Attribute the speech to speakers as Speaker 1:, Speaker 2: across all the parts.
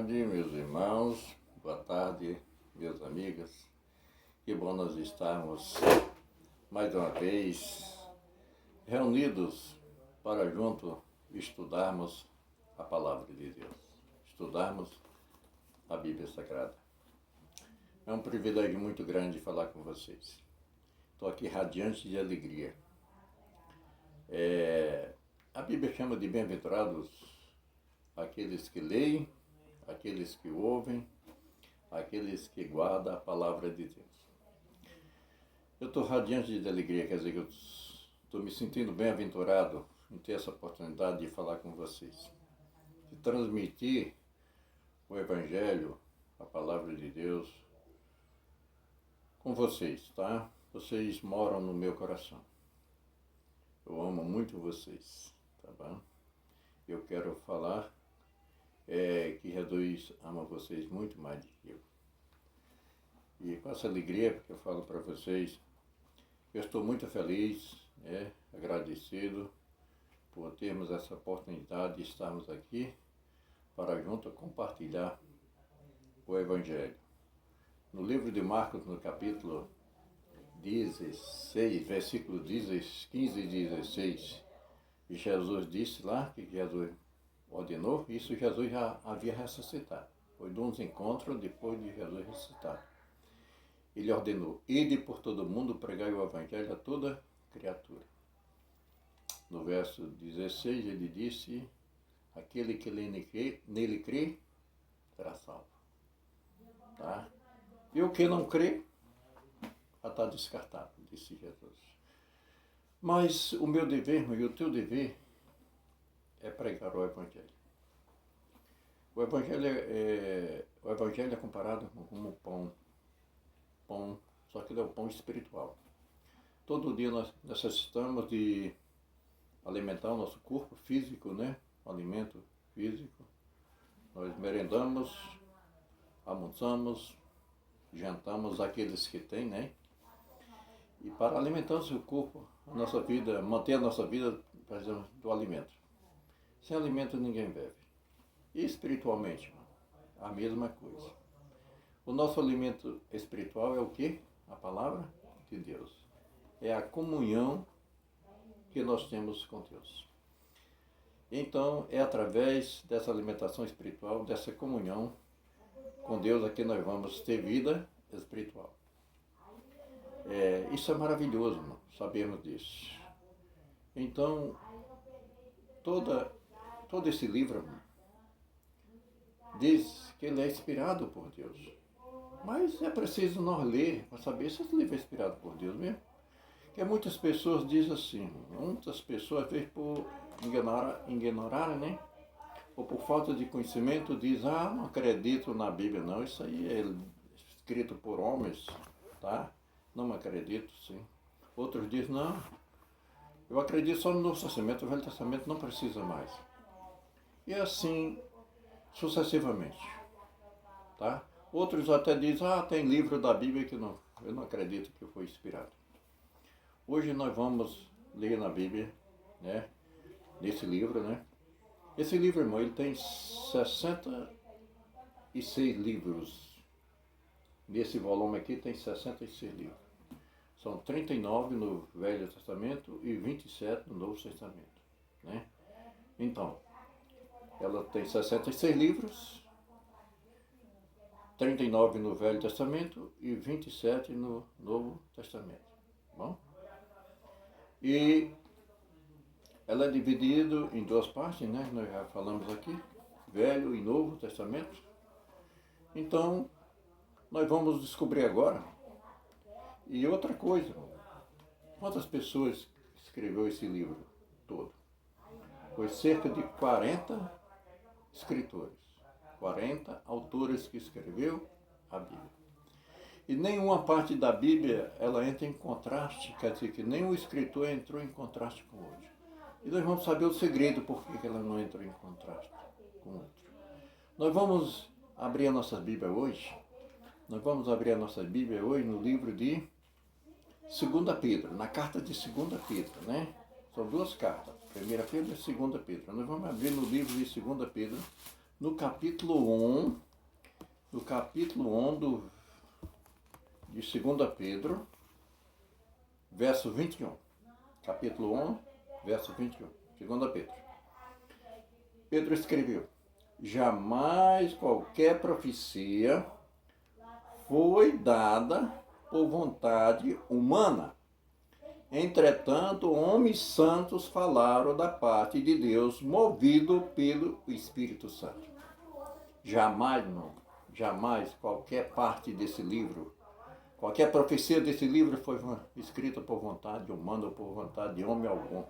Speaker 1: tarde, meus irmãos, boa tarde, meus amigos. Que bom nós estarmos mais uma vez reunidos para junto estudarmos a Palavra de Deus, estudarmos a Bíblia Sagrada. É um privilégio muito grande falar com vocês. Estou aqui radiante de alegria. A Bíblia chama de bem-aventurados aqueles que leem, aqueles que ouvem, aqueles que guardam a palavra de Deus. Eu estou radiante de alegria, quer dizer que eu estou me sentindo bem-aventurado em ter essa oportunidade de falar com vocês, de transmitir o Evangelho, a palavra de Deus, com vocês, tá? Vocês moram no meu coração. Eu amo muito vocês, tá bom? Eu quero falar que Jesus ama vocês muito mais do que eu. E com essa alegria, porque eu falo para vocês, eu estou muito feliz, agradecido por termos essa oportunidade de estarmos aqui para juntos compartilhar o Evangelho. No livro de Marcos, no capítulo 16, versículo 15 e 16, Jesus disse lá que Jesus ordenou, isso Jesus já havia ressuscitado. Foi de uns encontros depois de Jesus ressuscitar. Ele ordenou: ide por todo mundo, pregai o Evangelho a toda criatura. No verso 16 ele disse: aquele que nele crê será salvo. Tá? E o que não crê já está descartado, disse Jesus. Mas o meu dever, e o teu dever, é pregar o Evangelho. O Evangelho é comparado como pão, só que ele é o pão espiritual. Todo dia nós necessitamos de alimentar o nosso corpo físico, o alimento físico. Nós merendamos, almoçamos, jantamos aqueles que têm, E para alimentar o seu corpo, a nossa vida, manter a nossa vida, precisamos do alimento. Sem alimento ninguém bebe. E espiritualmente, a mesma coisa. O nosso alimento espiritual é o quê? A palavra de Deus. É a comunhão que nós temos com Deus. Então, é através dessa alimentação espiritual, dessa comunhão com Deus, é que nós vamos ter vida espiritual. Isso é maravilhoso, irmão, sabermos disso. Então, todo esse livro diz que ele é inspirado por Deus. Mas é preciso nós ler para saber se esse livro é inspirado por Deus mesmo. Porque muitas pessoas dizem assim, muitas pessoas, às vezes por ignorarem, ou por falta de conhecimento, dizem: não acredito na Bíblia não, isso aí é escrito por homens, tá? Não acredito, sim. Outros dizem: não, eu acredito só no Novo Testamento, o Velho Testamento não precisa mais. E assim, sucessivamente, tá? Outros até dizem: tem livro da Bíblia que eu não acredito que foi inspirado. Hoje nós vamos ler na Bíblia, nesse livro, Esse livro, irmão, ele tem 66 livros. Nesse volume aqui tem 66 livros. São 39 no Velho Testamento e 27 no Novo Testamento, Então, ela tem 66 livros, 39 no Velho Testamento e 27 no Novo Testamento. Bom? E ela é dividida em duas partes, nós já falamos aqui, Velho e Novo Testamento. Então, nós vamos descobrir agora. E outra coisa, quantas pessoas escreveu esse livro todo? Foi cerca de 40 escritores, 40 autores que escreveu a Bíblia. E nenhuma parte da Bíblia ela entra em contraste, quer dizer que nenhum escritor entrou em contraste com o outro. E nós vamos saber o segredo por que ela não entrou em contraste com o outro. Nós vamos abrir a nossa Bíblia hoje. Nós vamos abrir a nossa Bíblia hoje no livro de 2 Pedro, na carta de 2 Pedro, São duas cartas, 1 Pedro e 2 Pedro. Nós vamos abrir no livro de 2 Pedro, no capítulo 1, de 2 Pedro, verso 21. Capítulo 1, verso 21. 2 Pedro. Pedro escreveu: jamais qualquer profecia foi dada por vontade humana. Entretanto, homens santos falaram da parte de Deus, movido pelo Espírito Santo. Jamais, não, jamais qualquer parte desse livro, qualquer profecia desse livro foi escrita por vontade humana ou por vontade de homem algum.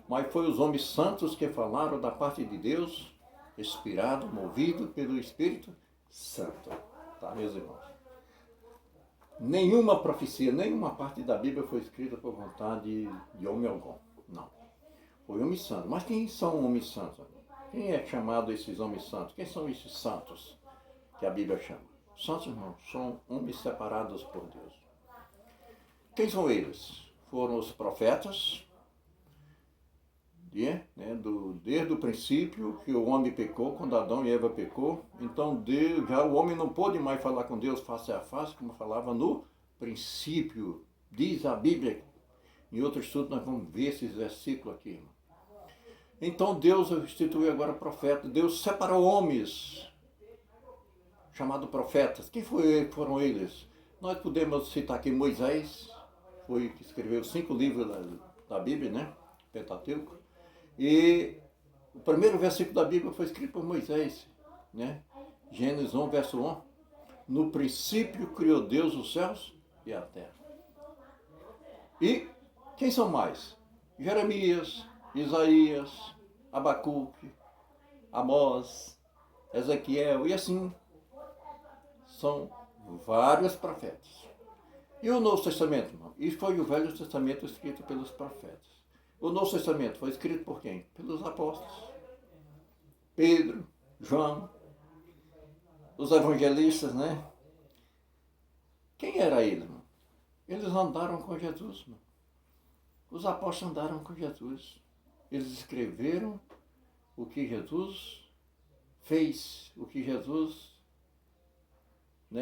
Speaker 1: Mas foi os homens santos que falaram da parte de Deus, inspirado, movido pelo Espírito Santo. Tá, meus irmãos? Nenhuma profecia, nenhuma parte da Bíblia foi escrita por vontade de homem algum. Não. Foi homem santo. Mas quem são homens santos? Quem é chamado esses homens santos? Quem são esses santos que a Bíblia chama? Santos, irmãos, são homens separados por Deus. Quem são eles? Foram os profetas, desde o princípio que o homem pecou, quando Adão e Eva pecou. Então Deus, já o homem não pôde mais falar com Deus face a face, como falava no princípio. Diz a Bíblia. Em outro estudo nós vamos ver esses versículos aqui, irmão. Então Deus instituiu agora profeta. Deus separou homens, chamados profetas. Quem foram eles? Nós podemos citar aqui Moisés, foi que escreveu 5 livros da Bíblia, né? Pentateuco. E o primeiro versículo da Bíblia foi escrito por Moisés, né? Gênesis 1, verso 1. No princípio criou Deus os céus e a terra. E quem são mais? Jeremias, Isaías, Abacuque, Amós, Ezequiel, e assim são vários profetas. E o Novo Testamento, irmão? Isso foi o Velho Testamento escrito pelos profetas. O Novo Testamento foi escrito por quem? Pelos apóstolos. Pedro, João, os evangelistas, né? Quem era ele, irmão? Eles andaram com Jesus, irmão. Os apóstolos andaram com Jesus. Eles escreveram o que Jesus fez, o que Jesus,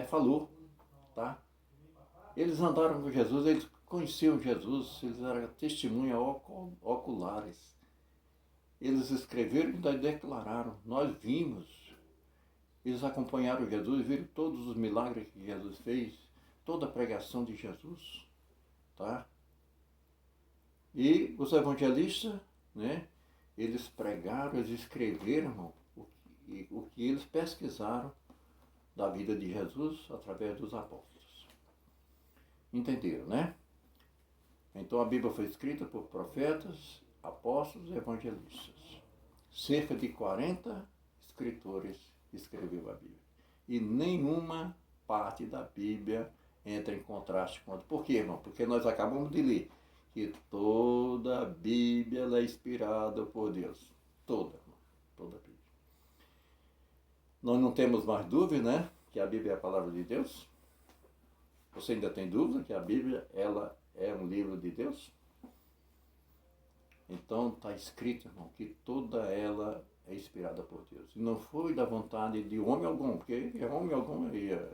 Speaker 1: falou, tá? Eles andaram com Jesus, eles conheciam Jesus, eles eram testemunhas oculares. Eles escreveram e ainda declararam. Nós vimos. Eles acompanharam Jesus, viram todos os milagres que Jesus fez, toda a pregação de Jesus, tá? E os evangelistas, eles pregaram, eles escreveram, irmão, o que eles pesquisaram da vida de Jesus através dos apóstolos. Entenderam, né? Então a Bíblia foi escrita por profetas, apóstolos e evangelistas. Cerca de 40 escritores escreveu a Bíblia. E nenhuma parte da Bíblia entra em contraste com outra. Por quê, irmão? Porque nós acabamos de ler que toda a Bíblia é inspirada por Deus. Toda, irmão. Toda a Bíblia. Nós não temos mais dúvida, né? Que a Bíblia é a palavra de Deus. Você ainda tem dúvida que a Bíblia, ela é um livro de Deus? Então está escrito, irmão, que toda ela é inspirada por Deus. E não foi da vontade de homem algum, porque homem algum ia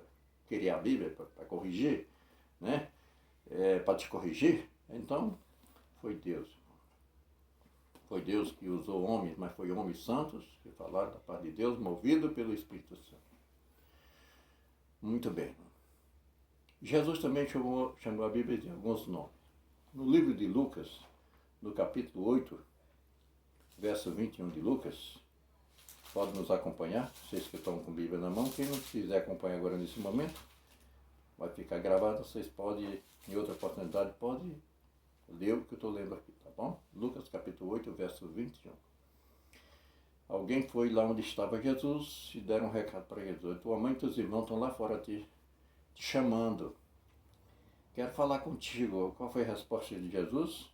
Speaker 1: querer a Bíblia para corrigir, né? Para te corrigir. Então, foi Deus. Foi Deus que usou homens, mas foi homens santos que falaram da parte de Deus, movido pelo Espírito Santo. Muito bem. Jesus também chamou a Bíblia de alguns nomes. No livro de Lucas, no capítulo 8, verso 21 de Lucas, pode nos acompanhar, vocês que estão com a Bíblia na mão. Quem não quiser acompanhar agora nesse momento, vai ficar gravado, vocês podem, em outra oportunidade, podem ler o que eu estou lendo aqui, tá bom? Lucas capítulo 8, verso 21. Alguém foi lá onde estava Jesus e deram um recado para Jesus. Tua mãe e teus irmãos estão lá fora te chamando. Quero falar contigo. Qual foi a resposta de Jesus?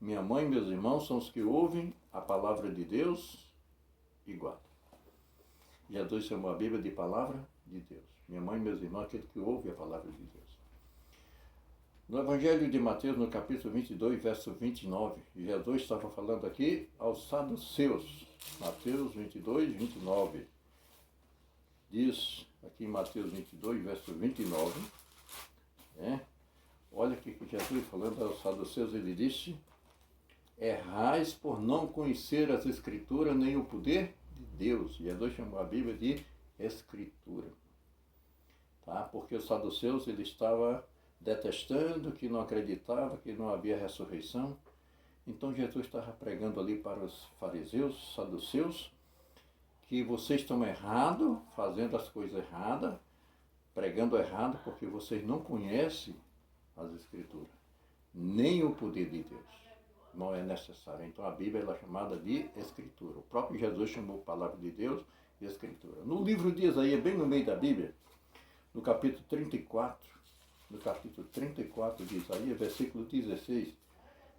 Speaker 1: Minha mãe e meus irmãos são os que ouvem a palavra de Deus e guardam. Jesus chamou a Bíblia de palavra de Deus. Minha mãe e meus irmãos, aquele que ouve a palavra de Deus. No Evangelho de Mateus, no capítulo 22, verso 29, Jesus estava falando aqui aos saduceus. Mateus 22, 29. diz aqui em Mateus 22, verso 29, né? Olha o que Jesus falando aos saduceus, ele disse: errais por não conhecer as Escrituras nem o poder de Deus. Jesus chamou a Bíblia de Escritura. Tá? Porque os saduceus ele estava detestando, que não acreditava, que não havia ressurreição. Então Jesus estava pregando ali para os fariseus, saduceus, que vocês estão errados, fazendo as coisas erradas, pregando errado, porque vocês não conhecem as Escrituras, nem o poder de Deus. Não é necessário. Então a Bíblia ela é chamada de Escritura. O próprio Jesus chamou a palavra de Deus de Escritura. No livro de Isaías, bem no meio da Bíblia, no capítulo 34 de Isaías, versículo 16,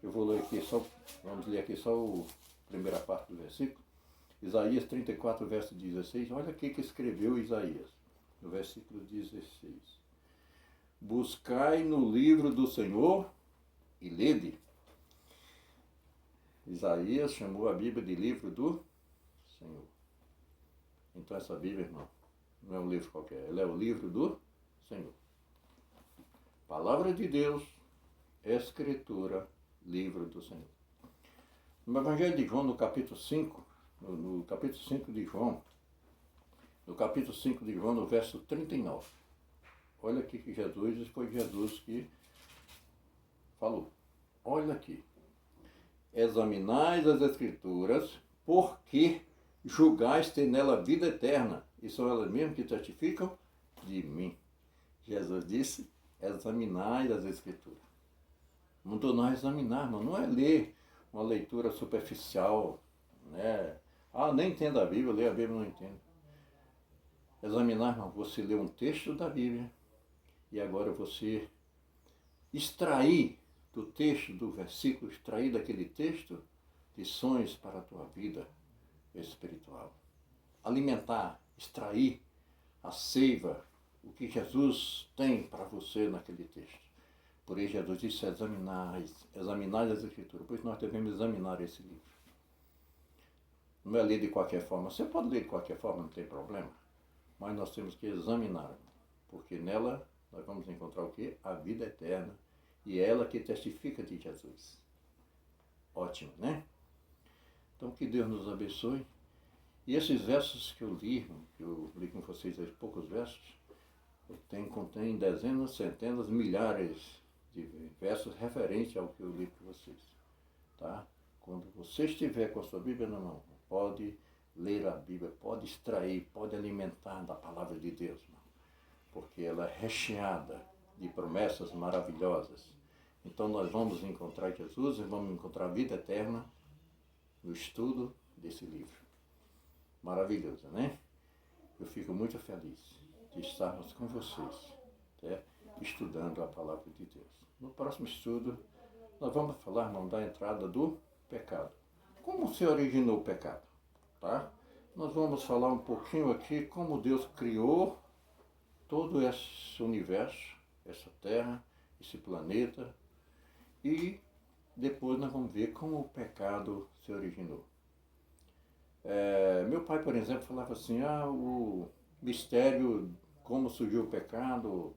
Speaker 1: eu vou ler aqui só, vamos ler aqui só a primeira parte do versículo. Isaías 34, verso 16, olha o que escreveu Isaías, no versículo 16. Buscai no livro do Senhor e lede. Isaías chamou a Bíblia de livro do Senhor. Então essa Bíblia, irmão, não é um livro qualquer, ela é o livro do Senhor. Palavra de Deus, Escritura, livro do Senhor. No Evangelho de João, no capítulo 5, no capítulo 5 de João, no verso 39, olha aqui que Jesus, foi Jesus que falou. Olha aqui. Examinais as Escrituras, porque julgais ter nela vida eterna, e são elas mesmas que testificam de mim. Jesus disse, examinai as Escrituras. Mandou nós examinar, não é ler uma leitura superficial, né? Nem entendo a Bíblia, leio a Bíblia e não entendo. Examinar, não, você lê um texto da Bíblia e agora você extrair do texto, do versículo, extrair daquele texto lições para a tua vida espiritual. Alimentar, extrair a seiva, o que Jesus tem para você naquele texto. Por isso Jesus disse, examinai as Escrituras, pois nós devemos examinar esse livro. Não é ler de qualquer forma. Você pode ler de qualquer forma, não tem problema. Mas nós temos que examinar, porque nela nós vamos encontrar o quê? A vida eterna. E é ela que testifica de Jesus. Ótimo, né? Então que Deus nos abençoe. E esses versos que eu li com vocês, esses poucos versos, contém dezenas, centenas, milhares de versos referentes ao que eu li com vocês. Tá? Quando você estiver com a sua Bíblia na mão, pode ler a Bíblia, pode extrair, pode alimentar da palavra de Deus, irmão, porque ela é recheada de promessas maravilhosas. Então nós vamos encontrar Jesus e vamos encontrar a vida eterna no estudo desse livro. Maravilhoso, né? Eu fico muito feliz de estarmos com vocês, né? Estudando a palavra de Deus. No próximo estudo, nós vamos falar, irmão, da entrada do pecado. Como se originou o pecado? Tá? Nós vamos falar um pouquinho aqui como Deus criou todo esse universo, essa terra, esse planeta, e depois nós vamos ver como o pecado se originou. Meu pai, por exemplo, falava assim, o mistério, como surgiu o pecado,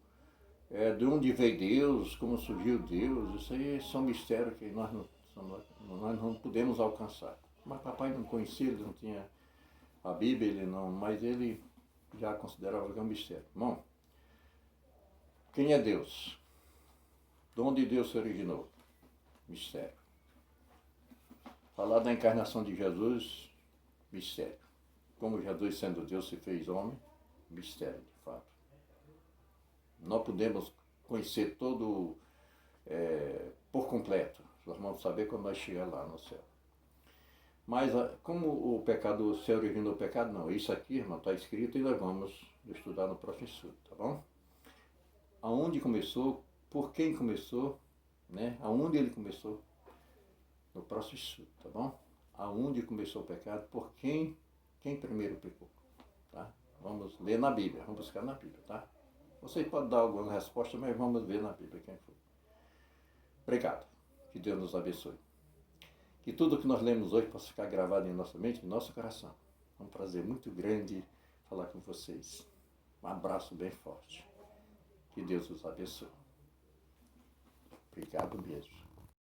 Speaker 1: de onde veio Deus, como surgiu Deus, isso aí são mistérios que nós não podemos alcançar. Mas papai não conhecia, ele não tinha a Bíblia, mas ele já considerava que é um mistério. Bom, quem é Deus? De onde Deus se originou? Mistério. Falar da encarnação de Jesus, mistério. Como Jesus, sendo Deus, se fez homem, mistério, de fato. Não podemos conhecer todo por completo. Nós vamos saber quando nós chegarmos lá no céu. Mas como o pecado se originou o pecado, não. Isso aqui, irmão, está escrito e nós vamos estudar no próximo estudo, tá bom? Aonde começou, por quem começou, né? Aonde ele começou, no próximo estudo, tá bom? Aonde começou o pecado, por quem primeiro pecou, tá? Vamos ler na Bíblia, vamos buscar na Bíblia, tá? Vocês podem dar alguma resposta, mas vamos ver na Bíblia quem foi. Obrigado. Que Deus nos abençoe. Que tudo que nós lemos hoje possa ficar gravado em nossa mente, em nosso coração. É um prazer muito grande falar com vocês. Um abraço bem forte. Que Deus os abençoe. Obrigado mesmo.